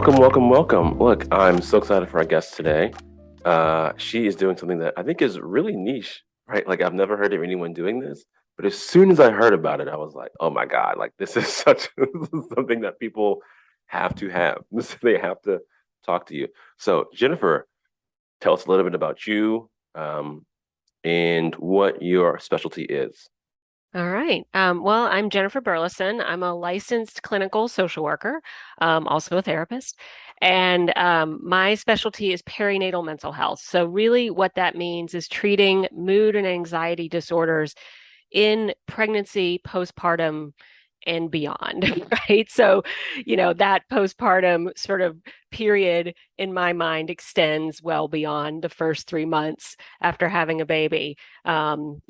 Welcome, welcome, welcome. Look, I'm so excited for our guest today. She is doing something that I think is really niche, right? Like I've never heard of anyone doing this, but as soon as I heard about it, I was like, oh my God, like this is such this is something that people have to have. They have to talk to you. So, Jennifer, tell us a little bit about you, and what your specialty is. All right. Well, I'm Jennifer Burleson. I'm a licensed clinical social worker, also a therapist. And my specialty is perinatal mental health. So, really, what that means is treating mood and anxiety disorders in pregnancy, postpartum, and beyond, right? So, that postpartum sort of period in my mind extends well beyond the first 3 months after having a baby. And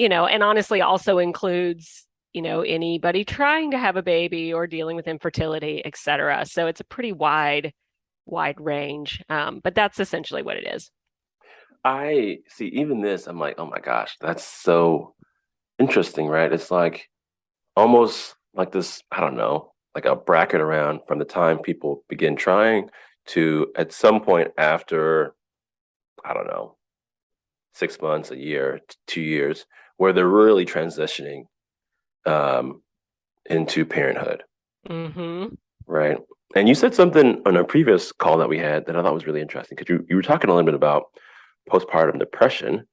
honestly also includes, anybody trying to have a baby or dealing with infertility, et cetera. So it's a pretty wide range. But that's essentially what it is. I see, even this, I'm like, oh my gosh, that's so interesting, right? It's like almost like this, I don't know, like a bracket around from the time people begin trying to at some point after, I don't know, 6 months, a year, 2 years, where they're really transitioning um, into parenthood, Hmm. right? And you said something on a previous call that we had that I thought was really interesting because you were talking a little bit about postpartum depression,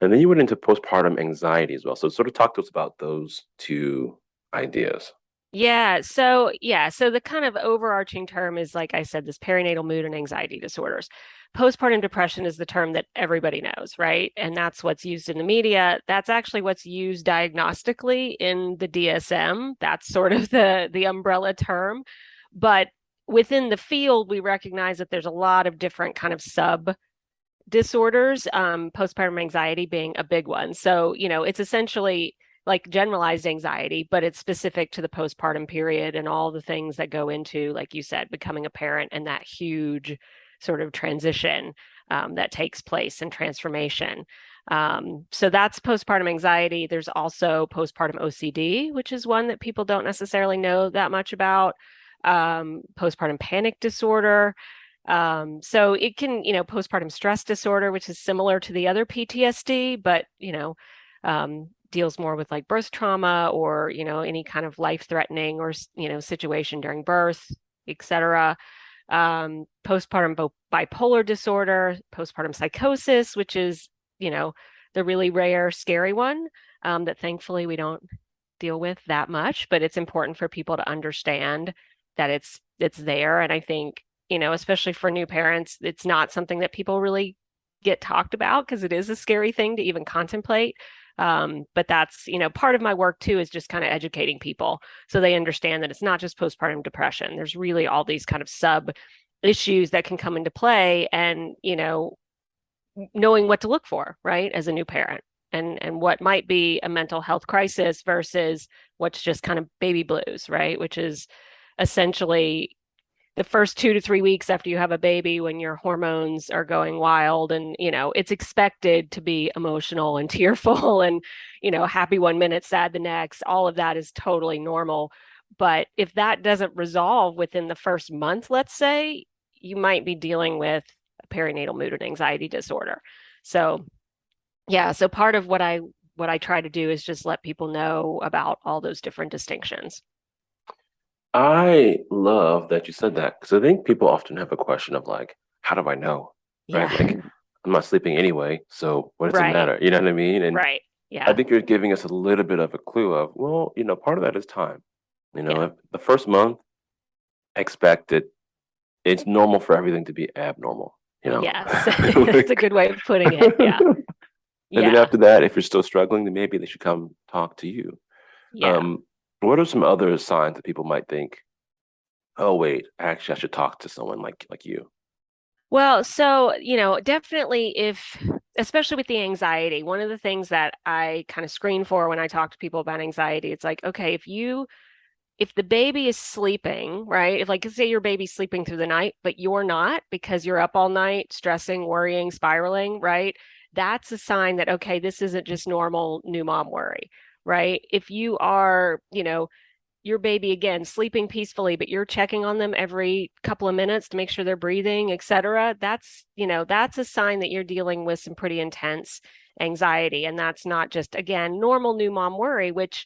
and then you went into postpartum anxiety as well. So sort of talk to us about those two ideas. So the kind of overarching term is, like I said, this perinatal mood and anxiety disorders. Postpartum depression is the term that everybody knows, right? And that's what's used in the media. That's actually what's used diagnostically in the DSM. That's sort of the umbrella term. But within the field, we recognize that there's a lot of different kind of sub disorders, postpartum anxiety being a big one. So, it's essentially like generalized anxiety, but it's specific to the postpartum period and all the things that go into, like you said, becoming a parent and that huge sort of transition that takes place and transformation. So that's postpartum anxiety. There's also postpartum OCD, which is one that people don't necessarily know that much about. Postpartum panic disorder. So it can, postpartum stress disorder, which is similar to the other PTSD, but, deals more with like birth trauma or, any kind of life-threatening or, situation during birth, etc. Postpartum bipolar disorder, postpartum psychosis, which is, the really rare, scary one, that thankfully we don't deal with that much, but it's important for people to understand that it's there. And I think, especially for new parents, it's not something that people really get talked about because it is a scary thing to even contemplate. But that's, part of my work too is just kind of educating people so they understand that it's not just postpartum depression. There's really all these kind of sub issues that can come into play, and, knowing what to look for, right, as a new parent, and what might be a mental health crisis versus what's just kind of baby blues, right, which is essentially the first 2 to 3 weeks after you have a baby when your hormones are going wild, and it's expected to be emotional and tearful and happy 1 minute, sad the next. All of that is totally normal. But if that doesn't resolve within the first month, let's say, you might be dealing with a perinatal mood and anxiety disorder. So so part of what I try to do is just let people know about all those different distinctions. I love that you said that because I think people often have a question of like, how do I know? Right? Like, Yeah. I'm not sleeping anyway, so what does it Right. matter? You know what I mean? And Right. I Yeah. think you're giving us a little bit of a clue of, well, part of that is time. Yeah. If the first month, expect it, it's normal for everything to be abnormal, you know? Yes. That's a good way of putting it. Yeah. And then Yeah. after that, if you're still struggling, then maybe they should come talk to you. Yeah. Um, what are some other signs that people might think, oh wait, actually I should talk to someone like you? Well, so, definitely especially with the anxiety, one of the things that I kind of screen for when I talk to people about anxiety, it's like, okay, if the baby is sleeping, right? If, like, say your baby's sleeping through the night, but you're not because you're up all night, stressing, worrying, spiraling, right? That's a sign that, okay, this isn't just normal new mom worry, right? If you are, your baby again sleeping peacefully, but you're checking on them every couple of minutes to make sure they're breathing, etc. That's, that's a sign that you're dealing with some pretty intense anxiety. And that's not just, again, normal new mom worry, which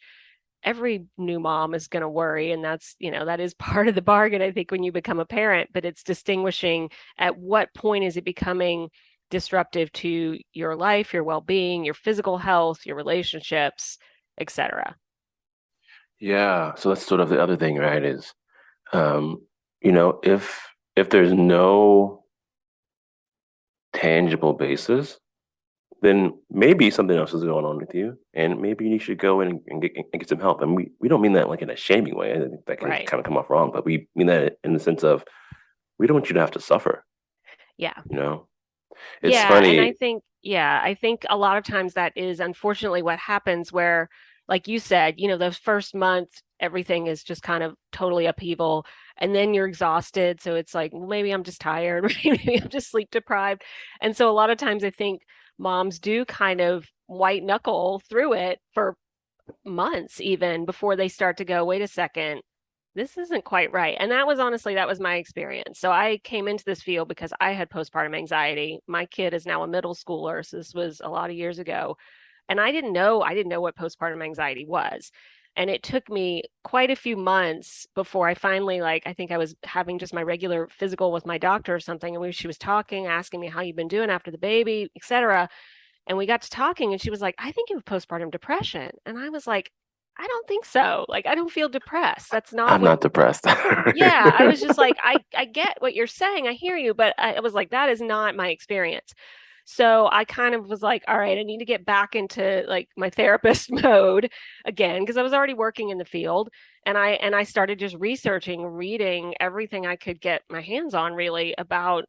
every new mom is going to worry. And that's, that is part of the bargain, I think, when you become a parent, but it's distinguishing at what point is it becoming disruptive to your life, your well-being, your physical health, your relationships, etc. Yeah. So that's sort of the other thing, right? Is um, if there's no tangible basis, then maybe something else is going on with you, and maybe you should go in and get some help. And we don't mean that like in a shaming way. I think that can Right. kind of come off wrong, but we mean that in the sense of we don't want you to have to suffer. Yeah. You know, it's Yeah, and funny. I think a lot of times that is unfortunately what happens where, like you said, the first month, everything is just kind of totally upheaval, and then you're exhausted. So it's like, well, maybe I'm just tired, right? Maybe I'm just sleep deprived. And so a lot of times I think moms do kind of white knuckle through it for months even before they start to go, wait a second, this isn't quite right. And that was honestly, that was my experience. So I came into this field because I had postpartum anxiety. My kid is now a middle schooler. So this was a lot of years ago. And I didn't know what postpartum anxiety was. And it took me quite a few months before I finally, like, I think I was having just my regular physical with my doctor or something. And she was talking, asking me how you've been doing after the baby, et cetera. And we got to talking, and she was like, I think you have postpartum depression. And I was like, I don't think so. Like, I don't feel depressed. That's not I'm what, not depressed. yeah, I was just like, I get what you're saying. I hear you, but I was like, that is not my experience. So I kind of was like, all right, I need to get back into like my therapist mode again because I was already working in the field, and I started just researching, reading everything I could get my hands on really about,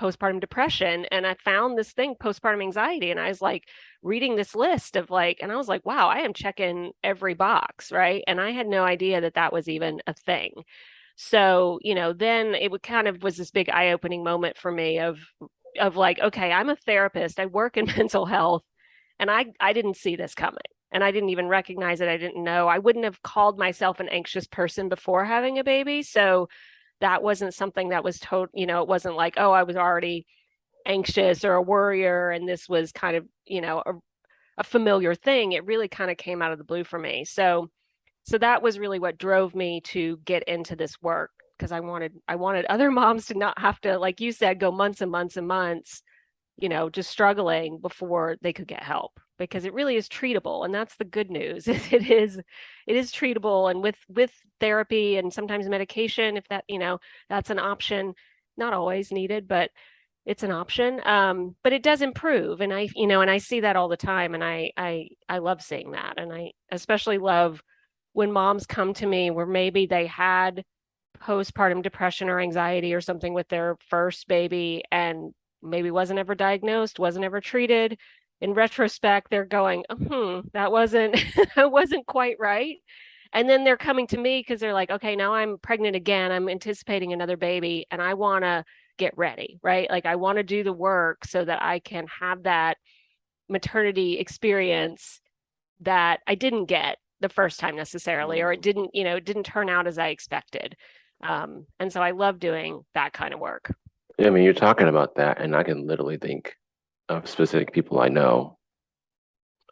postpartum depression, and I found this thing, postpartum anxiety, and I was like reading this list of like, and I was like, wow, I am checking every box, right? And I had no idea that that was even a thing. So, then it would kind of was this big eye-opening moment for me of like, okay, I'm a therapist, I work in mental health, and I didn't see this coming. And I didn't even recognize it. I didn't know. I wouldn't have called myself an anxious person before having a baby. So that wasn't something that was it wasn't like, oh, I was already anxious or a worrier and this was kind of, a familiar thing. It really kind of came out of the blue for me. So that was really what drove me to get into this work because I wanted other moms to not have to, like you said, go months and months and months, just struggling before they could get help because it really is treatable. And that's the good news. It is treatable, and with therapy and sometimes medication, if that, that's an option, not always needed, but it's an option. But it does improve. And I see that all the time. And I love seeing that. And I especially love when moms come to me where maybe they had postpartum depression or anxiety or something with their first baby and maybe wasn't ever diagnosed, wasn't ever treated. In retrospect, they're going, that wasn't that wasn't quite right. And then they're coming to me because they're like, okay, now I'm pregnant again. I'm anticipating another baby and I want to get ready, right? Like I want to do the work so that I can have that maternity experience that I didn't get the first time necessarily, or it didn't turn out as I expected. And so I love doing that kind of work. Yeah, I mean, you're talking about that, and I can literally think of specific people I know,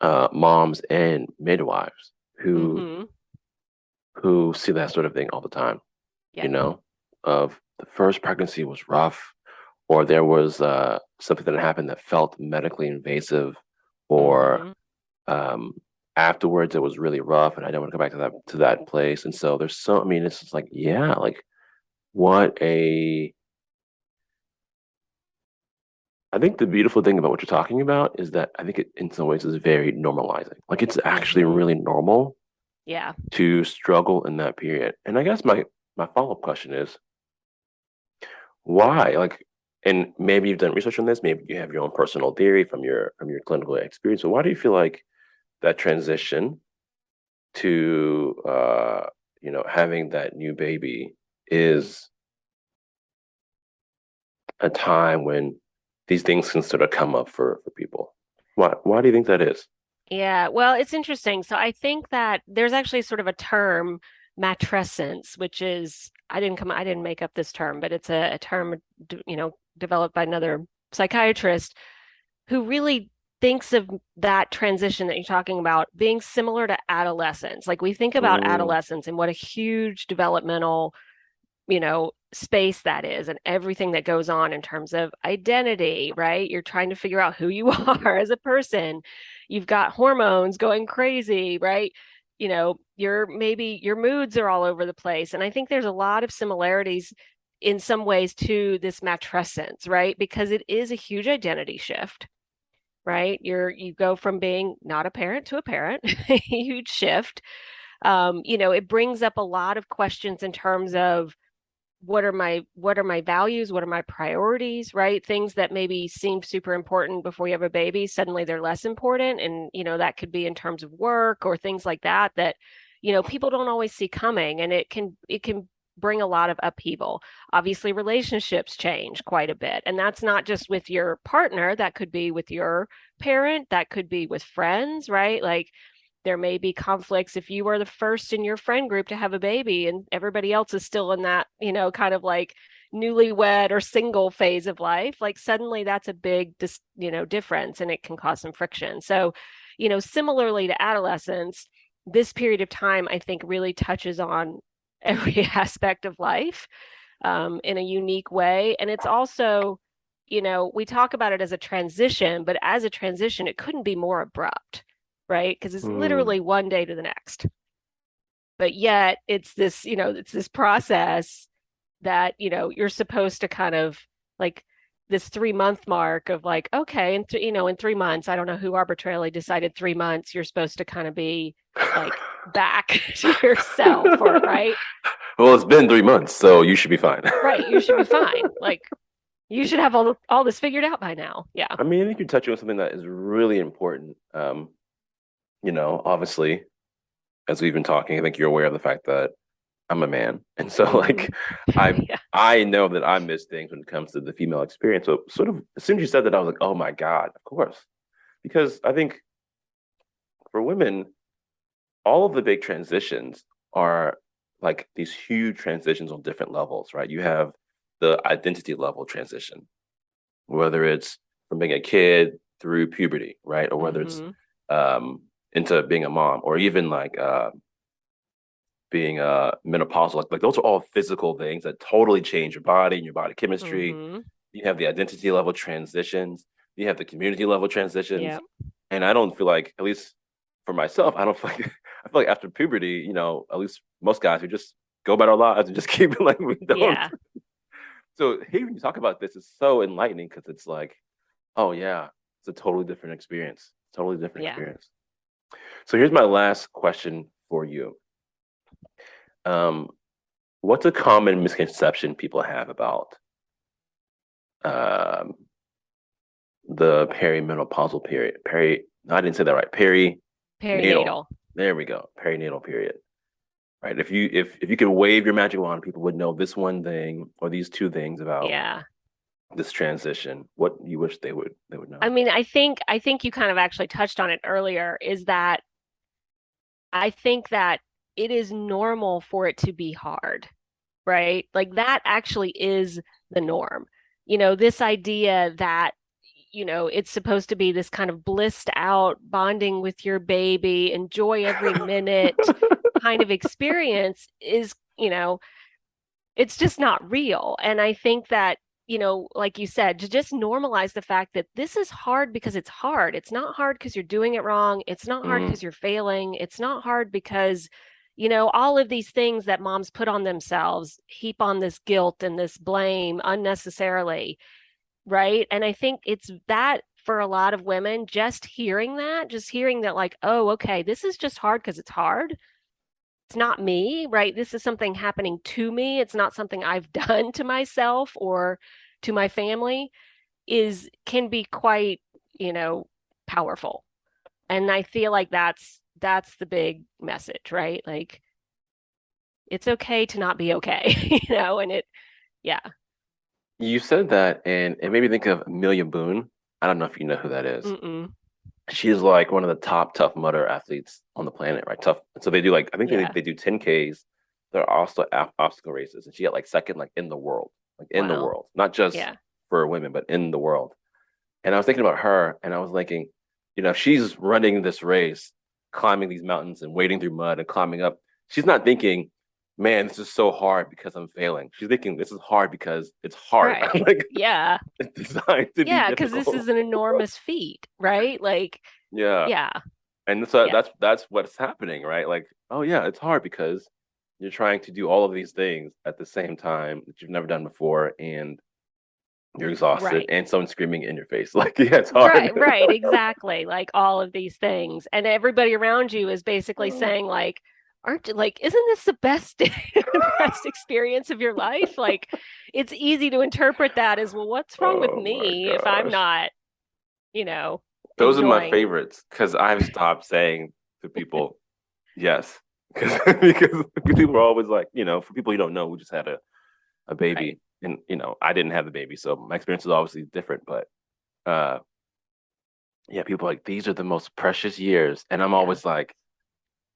moms and midwives who Mm-hmm. who see that sort of thing all the time. You Yep. know, of the first pregnancy was rough, or there was something that happened that felt medically invasive, or Mm-hmm. um, afterwards it was really rough, and I don't want to go back to that place. And so there's so, I mean, it's just like, yeah, like what a I think the beautiful thing about what you're talking about is that I think it, in some ways, is very normalizing. Like it's actually Mm-hmm. really normal Yeah. to struggle in that period. And I guess my follow-up question is why? Like, and maybe you've done research on this, maybe you have your own personal theory from your clinical experience. So why do you feel like that transition to having that new baby is a time when these things can sort of come up for people? Why do you think that is? Yeah, well, it's interesting. So I think that there's actually sort of a term. matrescence, which is I didn't make up this term, but it's a term developed by another psychiatrist who really thinks of that transition that you're talking about being similar to adolescence. Like we think about Mm, adolescence and what a huge developmental, space that is and everything that goes on in terms of identity, right? You're trying to figure out who you are as a person. You've got hormones going crazy, right? Your moods are all over the place. And I think there's a lot of similarities in some ways to this matrescence, right? Because it is a huge identity shift, right? You go from being not a parent to a parent, a huge shift. It brings up a lot of questions in terms of what are my values, what are my priorities, right? Things that maybe seem super important before you have a baby, suddenly they're less important. And that could be in terms of work or things like that people don't always see coming, and it can bring a lot of upheaval. Obviously, relationships change quite a bit, and that's not just with your partner, that could be with your parent, that could be with friends, right? Like there may be conflicts if you are the first in your friend group to have a baby and everybody else is still in that, kind of like newlywed or single phase of life. Like suddenly that's a big, difference, and it can cause some friction. So, similarly to adolescence, this period of time, I think, really touches on every aspect of life in a unique way. And it's also, we talk about it as a transition, but as a transition, it couldn't be more abrupt, right? Because it's mm. literally one day to the next. But yet it's this process that, you're supposed to kind of like this 3 month mark of like, okay, in 3 months, I don't know who arbitrarily decided 3 months, you're supposed to kind of be like back to yourself, or right? Well, it's been 3 months, so you should be fine. Right. You should be fine. Like you should have all this figured out by now. Yeah. I mean, I think you're touching on something that is really important. Obviously, as we've been talking, I think you're aware of the fact that I'm a man, and so Hmm. like I Yeah. I know that I miss things when it comes to the female experience. So sort of as soon as you said that, I was like, oh my God, of course, because I think for women, all of the big transitions are like these huge transitions on different levels, right? You have the identity level transition, whether it's from being a kid through puberty, right? Or whether it's Hmm. into being a mom, or even like being menopausal. Like those are all physical things that totally change your body and your body chemistry. Hmm. You have the identity level transitions. You have the community level transitions. Yeah. And I don't feel like, at least for myself, I don't feel like I feel like after puberty, at least most guys, we just go about our lives and just keep it like we don't. Yeah. So hearing you talk about this is so enlightening because it's like, oh yeah, it's a totally different experience. Totally different Yeah. experience. So here's my last question for you. Um, what's a common misconception people have about um, the perimenopausal period? No, I didn't say that right. Perinatal. Perinatal. There we go. Perinatal period. Right. If you could wave your magic wand, people would know this one thing or these two things about Yeah. this transition. What you wish they would I know. mean, I think you kind of actually touched on it earlier, is that I think that it is normal for it to be hard, right? Like that actually is the norm. This idea that, it's supposed to be this kind of blissed out bonding with your baby, enjoy every minute kind of experience is, it's just not real. And I think that, like you said, to just normalize the fact that this is hard because it's hard. It's not hard because you're doing it wrong. It's not hard Mm, because you're failing. It's not hard because, all of these things that moms put on themselves heap on this guilt and this blame unnecessarily, right? And I think it's that for a lot of women, just hearing that, like, oh, okay, this is just hard because it's hard. It's not me, right? This is something happening to me. It's not something I've done to myself or to my family, is can be quite, you know, powerful. And I feel like that's the big message, right? Like it's okay to not be okay, and yeah. you said that, and it made me think of Amelia Boone. I don't know if you know who that is. Mm-mm. She's like one of the top Tough Mudder athletes on the planet, right? Tough. So they do like I think they Yeah. they do 10Ks. there are also obstacle races, and she got like second, like in the world, Wow. not just Yeah. for women, but in the world. And I was thinking about her, and I was thinking, if she's running this race, climbing these mountains and wading through mud and climbing up, she's not thinking, man, this is so hard because I'm failing. She's thinking this is hard because it's hard. Right. Like Yeah. it's designed to be Yeah, because this difficult. is an enormous feat, right? Like, Yeah. yeah. And so Yeah. that's what's happening, right? Like, oh yeah, it's hard because you're trying to do all of these things at the same time that you've never done before, and you're exhausted, Right. and someone's screaming in your face. Like, yeah, it's hard. Right, right, exactly. Like all of these things. And everybody around you is basically saying, like, aren't you like, isn't this the best the best experience of your life? Like, it's easy to interpret that as, well, what's wrong with Oh my me if I'm gosh. not, you know, Those are my enjoying. favorites because I've stopped saying to people, yes. Because people are always like, for people you don't know who just had a Right. baby. And, I didn't have the baby. So my experience is obviously different. But uh yeah, people are like, these are the most precious years. And I'm Yeah. always like,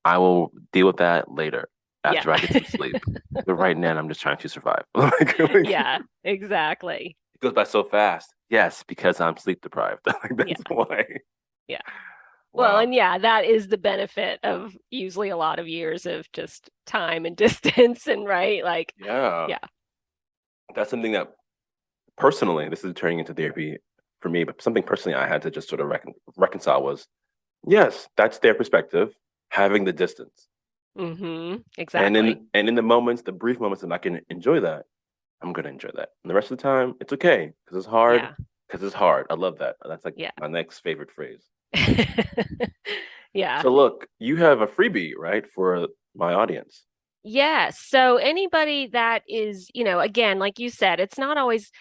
I will deal with that later Yeah. after I get some sleep. But right now, I'm just trying to survive. Like, Yeah, exactly. it goes by so fast. Yes, because I'm sleep deprived. Like Yeah. that's why. Yeah. Well, Wow. and yeah, that is the benefit of usually a lot of years of just time and distance and right, like, Yeah. yeah. That's something that personally, this is turning into therapy for me, but something personally I had to just sort of reconcile was yes, that's their perspective, having the distance. And Exactly. in the moments, the brief moments that I can enjoy that, I'm gonna enjoy that. And the rest of the time, it's okay because it's hard. Yeah. Because it's hard. I love that. That's like Yeah. my next favorite phrase. Yeah. So look, you have a freebie, right, for my audience. Yeah. So anybody that is, again, like you said, it's not always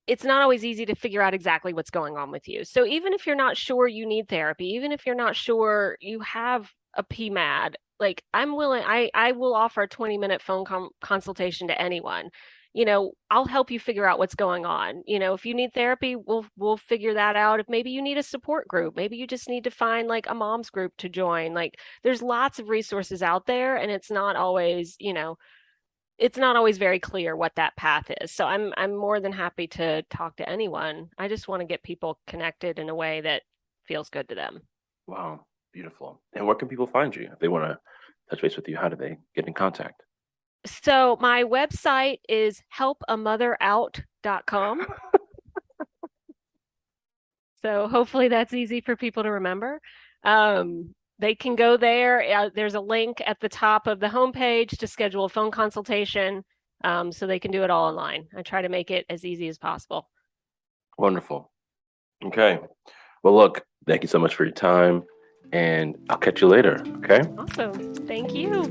easy to figure out exactly what's going on with you. So even if you're not sure you need therapy, even if you're not sure you have a PMAD, like I will offer a 20-minute phone consultation to anyone. I'll help you figure out what's going on. If you need therapy, we'll figure that out. If maybe you need a support group, maybe you just need to find like a mom's group to join. Like there's lots of resources out there, and it's not always very clear what that path is. So I'm more than happy to talk to anyone. I just want to get people connected in a way that feels good to them. Wow, beautiful. And where can people find you if they want to touch base with you? How do they get in contact? So my website is helpamotherout.com. So hopefully that's easy for people to remember. They can go there. There's a link at the top of the homepage to schedule a phone consultation. So they can do it all online. I try to make it as easy as possible. Wonderful. Okay. Well, look, thank you so much for your time, and I'll catch you later. Okay. Awesome. Thank you.